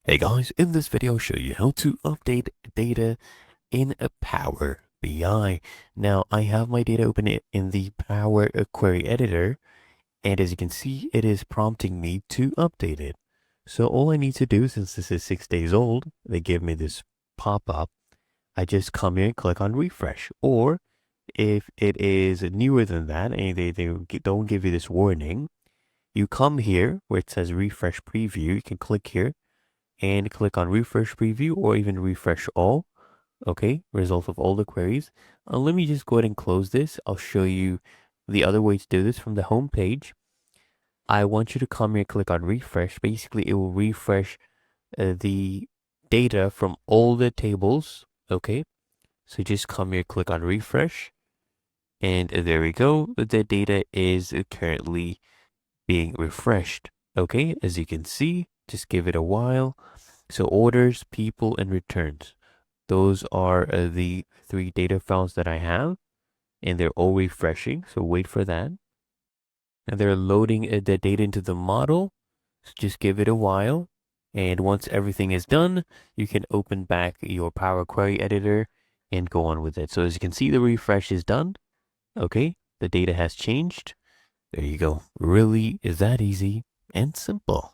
Hey guys, in this video I'll show you how to update data in a Power BI. Now I have my data open in the Power Query Editor, and as you can see it is prompting me to update it. So all I need to do, since this is 6 days old, they give me this pop-up. I just come here and click on refresh, or if it is newer than that and they don't give you this warning, you come here where it says refresh preview. You can click here and click on refresh preview or even refresh all. Okay, result of all the queries. Let me just go ahead and close this. I'll show you the other way to do this from the home page. I want you to come here, click on refresh. Basically, it will refresh the data from all the tables. Okay, so just come here, click on refresh, and there we go. The data is currently being refreshed. Okay, as you can see, just give it a while. So orders, people, and returns. Those are the 3 data files that I have, and they're all refreshing. So wait for that. And they're loading the data into the model. So just give it a while. And once everything is done, you can open back your Power Query Editor and go on with it. So as you can see, the refresh is done. Okay, the data has changed. There you go. Really is that easy and simple.